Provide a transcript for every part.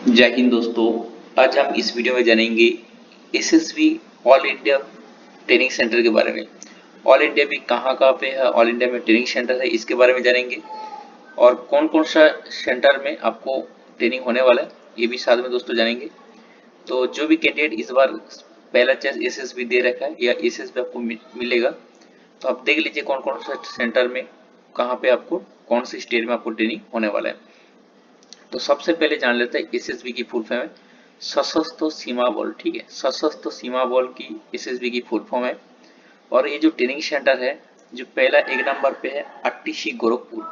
जय हिंद दोस्तों। आज हम इस वीडियो में जानेंगे SSB all India training centre के बारे में। ऑल इंडिया में कहाँ कहाँ पे है, ऑल इंडिया में ट्रेनिंग सेंटर है, इसके बारे में जानेंगे और कौन कौन सा सेंटर में आपको ट्रेनिंग होने वाला है ये भी साथ में दोस्तों जानेंगे। तो जो भी कैंडिडेट इस बार पहला चांस एसएसबी दे रखा है या एसएसबी आपको मिलेगा, तो आप देख लीजिए कौन कौन सा सेंटर में कहाँ पे आपको कौन सी स्टेट में आपको ट्रेनिंग होने वाला है। तो सबसे पहले जान लेते हैं एसएसबी की फुल फॉर्म है सशस्त्र सीमा बल। ठीक है, सशस्त्र सीमा बल की एसएसबी की फुल फॉर्म है। और ये जो ट्रेनिंग सेंटर है जो पहला एक नंबर पे है आरटीसी गोरखपुर।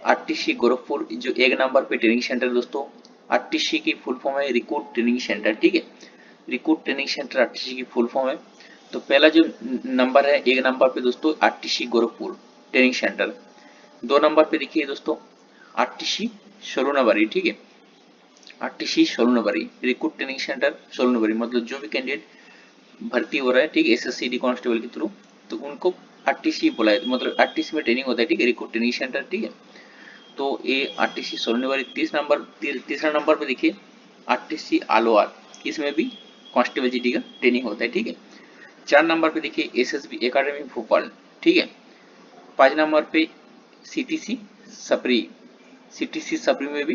आरटीसी गोरखपुर जो एक नंबर पे ट्रेनिंग सेंटर है दोस्तों। आरटीसी की फुल फॉर्म है रिक्रूट ट्रेनिंग सेंटर। ठीक है, रिक्रूट ट्रेनिंग सेंटर आरटीसी की फुल फॉर्म है। तो पहला जो नंबर है एक नंबर पे दोस्तों आरटीसी गोरखपुर ट्रेनिंग सेंटर। दो नंबर पे देखिए दोस्तों आरटीसी सोलूनाबारी। ठीक है, आरटीसी सोलूनाबारी रिक्रूट ट्रेनिंग सेंटर सोलूनाबारी, मतलब जो भी कैंडिडेट भर्ती हो रहा है ठीक है एसएससीडी कांस्टेबल के थ्रू, तो उनको आरटीसी बोला है, मतलब आरटीसी में ट्रेनिंग होता है। ठीक है, रिक्रूट ट्रेनिंग सेंटर। ठीक है, तो ये आरटीसी सोलूनाबारी। तीसरा नंबर पे देखिए आरटीसी आलोआर, इसमें भी कांस्टेबल जीडी का ट्रेनिंग होता है। ठीक है, 4 नंबर पे देखिए एसएसबी एकेडमी भोपाल। ठीक है, 5 नंबर पे सीटीसी सप्री। सीटीसी सप्री में भी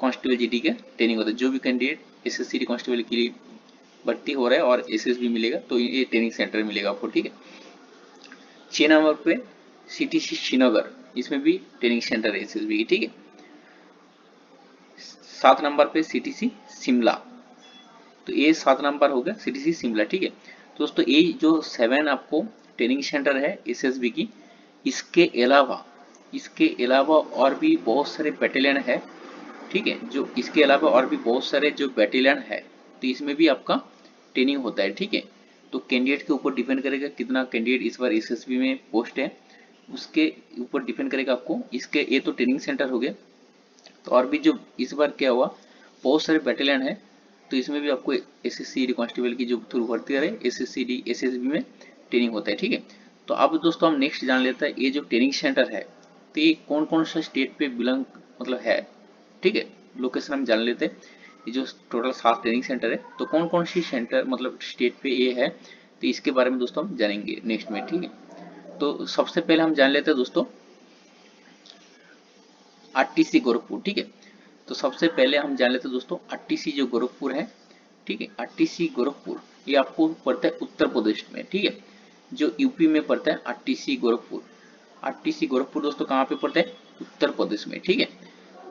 कांस्टेबल जीडी का ट्रेनिंग होता है। जो भी कैंडिडेट एसएससी कांस्टेबल के लिए भर्ती हो रहा है और एसएसबी मिलेगा तो ये ट्रेनिंग सेंटर मिलेगा आपको। ठीक है, 6 नंबर पे सीटीसी श्रीनगर, इसमें भी ट्रेनिंग सेंटर है एसएसबी की। ठीक है, 7 नंबर पे सीटीसी शिमला, तो ये 7 नंबर हो गया सीटीसी शिमला। ठीक है, तो दोस्तों ये जो 7 आपको ट्रेनिंग सेंटर है एसएसबी की, इसके अलावा और भी बहुत सारे बैटेलियन है। ठीक है, जो इसके अलावा और भी बहुत सारे जो बैटेलियन है तो इसमें भी आपका ट्रेनिंग होता है। ठीक है, तो कैंडिडेट के ऊपर डिपेंड करेगा कितना कैंडिडेट इस बार एसएसबी में पोस्ट है, उसके ऊपर डिपेंड करेगा आपको। इसके ये तो ट्रेनिंग सेंटर हो गया, तो और भी जो इस बार क्या हुआ बहुत सारे बैटेलियन है, तो इसमें भी आपको एसएससी कांस्टेबल की जो थ्रू भर्ती है एसएससी एसएसबी में ट्रेनिंग होता है। ठीक है, तो अब दोस्तों हम नेक्स्ट जान लेते हैं ये जो ट्रेनिंग सेंटर है तो ये कौन कौन सा स्टेट पे बिलोंग मतलब है। ठीक है, लोकेशन हम जान लेते हैं। ये जो टोटल 7 ट्रेनिंग सेंटर है तो कौन कौन सी सेंटर मतलब स्टेट पे ये है, तो इसके बारे में दोस्तों हम जानेंगे नेक्स्ट में। ठीक है, तो सबसे पहले हम जान लेते हैं दोस्तों आरटीसी गोरखपुर। ठीक है, तो सबसे पहले हम जान लेते हैं दोस्तों आरटीसी जो गोरखपुर है। ठीक है, आरटीसी गोरखपुर ये आपको पड़ता है उत्तर प्रदेश में। ठीक है, जो यूपी में पड़ता है आरटीसी गोरखपुर। आरटीसी गोरखपुर दोस्तों कहाँ पे पड़ता है, उत्तर प्रदेश में। ठीक है,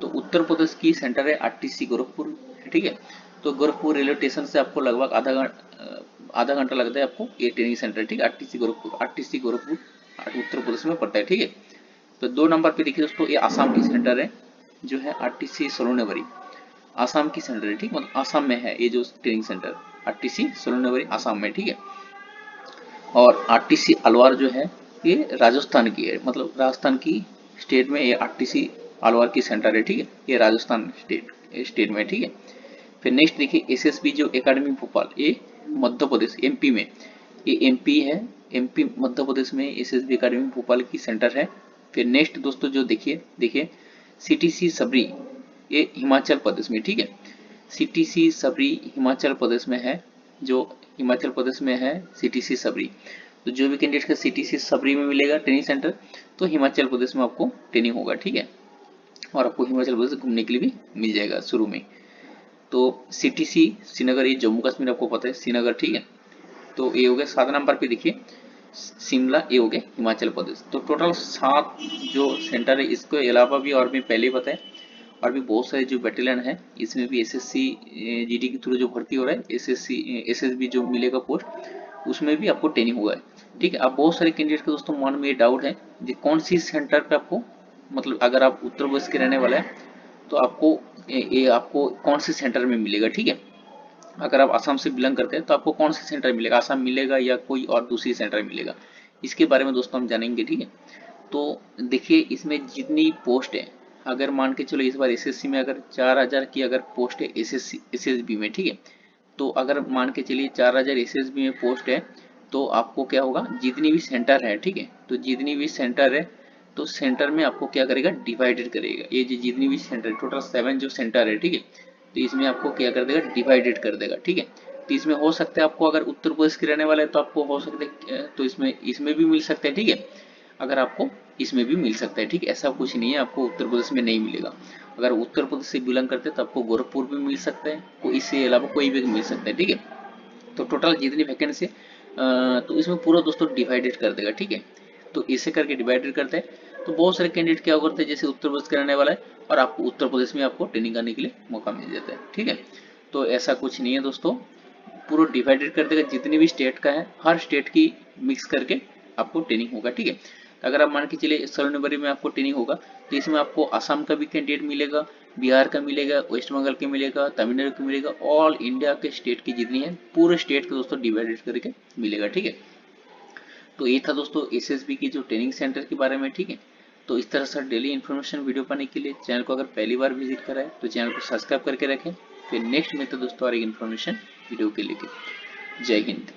तो उत्तर प्रदेश की सेंटर है आरटीसी गोरखपुर। ठीक है, तो गोरखपुर रेलवे स्टेशन से आपको लगभग आधा घंटा लगता है आपको ये ट्रेनिंग सेंटर। ठीक है, आरटीसी गोरखपुर उत्तर प्रदेश में पड़ता है। ठीक है, तो 2 नंबर पे देखिए दोस्तों ये आसाम की सेंटर है जो है आरटीसी सोलूनाबारी। आसाम की सेंटर है। ठीक, मतलब आसाम में है ये जो ट्रेनिंग सेंटर आरटीसी सोलूनाबारी आसाम में। ठीक है, और आरटीसी अलवार जो है ये राजस्थान की है, मतलब राजस्थान की स्टेट में ये आरटीसी अलवार की सेंटर है। ठीक है, ये राजस्थान स्टेट में। ठीक है, फिर नेक्स्ट देखिए एसएसबी जो एकेडमी भोपाल, ये मध्य प्रदेश एमपी में, ये एमपी है, एमपी मध्य प्रदेश में एसएसबी एकेडमी भोपाल की सेंटर है। फिर नेक्स्ट दोस्तों जो देखिए देखिए सीटीसी सबरी, ये हिमाचल प्रदेश में। ठीक है, सीटीसी सबरी हिमाचल प्रदेश में है, जो हिमाचल प्रदेश में है सीटीसी सबरी। तो जो भी कैंडिडेट का सीटीसी सबरी में मिलेगा ट्रेनिंग सेंटर तो हिमाचल प्रदेश में आपको ट्रेनिंग होगा। ठीक है, और आपको हिमाचल प्रदेश घूमने के लिए भी मिल जाएगा शुरू में। तो सीटीसी श्रीनगर ये जम्मू कश्मीर आपको पता है श्रीनगर। ठीक है, तो ये हो गया 7 नंबर पे देखिए शिमला, ये हो गया हिमाचल प्रदेश। तो टोटल 7 जो सेंटर है, इसके अलावा भी और भी पहले ही बताया और भी बहुत सारे जो बैटेलियन है इसमें भी एसएससी जीडी के थ्रू जो भर्ती हो रहा है एसएससी एसएसबी जो मिलेगा पोस्ट उसमें भी आपको ट्रेनिंग हुआ है। ठीक है, अब बहुत सारे कैंडिडेट के दोस्तों मन में ये डाउट है कि कौन सी सेंटर पे आपको, मतलब अगर आप उत्तर प्रदेश के रहने वाले हैं तो आपको ये आपको कौन से सेंटर में मिलेगा। ठीक है, अगर आप असम से बिलोंग करते हैं तो आपको कौन से सेंटर मिलेगा, असम मिलेगा या कोई और दूसरी सेंटर मिलेगा, इसके बारे में दोस्तों हम जानेंगे। ठीक है, तो देखिए इसमें जितनी पोस्ट है, अगर मान के चलो इस बार एसएससी में अगर 4000 की अगर पोस्ट है एसएससी एसएसबी में। ठीक है, तो अगर मान के चलिए 4000 एसएसबी में पोस्ट है तो आपको क्या होगा जितनी भी सेंटर है, ठीक है, तो जितनी भी सेंटर है तो सेंटर में आपको क्या करेगा डिवाइडेड करेगा। ये जो जितनी भी सेंटर टोटल 7 जो सेंटर है, ठीक है, तो इसमें आपको क्या कर देगा, डिवाइडेड कर देगा। ठीक है, तो इसमें हो सकता है आपको, अगर उत्तर प्रदेश के रहने वाले हैं तो आपको हो सकता है तो इसमें भी मिल सकता है। ठीक है, अगर आपको इसमें भी मिल सकता है। ठीक है, ऐसा कुछ नहीं है आपको उत्तर प्रदेश में नहीं मिलेगा। अगर उत्तर प्रदेश से बिलोंग करते हैं तो आपको गोरखपुर भी मिल सकता है, इससे अलावा कोई भी मिल सकता है। ठीक है, तो टोटल जितनी वैकेंसी तो इसमें पूरा दोस्तों डिवाइडेड कर देगा। ठीक है, तो इसे करके डिवाइडेड करते हैं तो बहुत सारे कैंडिडेट क्या करते हैं, जैसे उत्तर प्रदेश का रहने वाला है और आपको उत्तर प्रदेश में आपको ट्रेनिंग करने के लिए मौका मिल जाता है। ठीक है, तो ऐसा कुछ नहीं है दोस्तों, पूरा डिवाइडेड कर देगा, जितनी भी स्टेट का है हर स्टेट की मिक्स करके आपको ट्रेनिंग होगा। ठीक है, अगर आप मान के चलिए 16 जनवरी में आपको ट्रेनिंग होगा तो इसमें आपको असम का भी कैंडिडेट मिलेगा, बिहार का मिलेगा, वेस्ट बंगाल का मिलेगा, तमिलनाडु का मिलेगा, ऑल इंडिया के स्टेट की जितनी है पूरे स्टेट के दोस्तों डिवाइडेड करके मिलेगा। ठीक है, तो ये था दोस्तों एसएसबी की जो ट्रेनिंग सेंटर के बारे में। ठीक है, तो इस तरह से डेली इन्फॉर्मेशन वीडियो पाने के लिए चैनल को अगर पहली बार विजिट करा है तो चैनल को सब्सक्राइब करके रखें। फिर नेक्स्ट में तो दोस्तों और एक इन्फॉर्मेशन वीडियो के लेके। जय हिंद।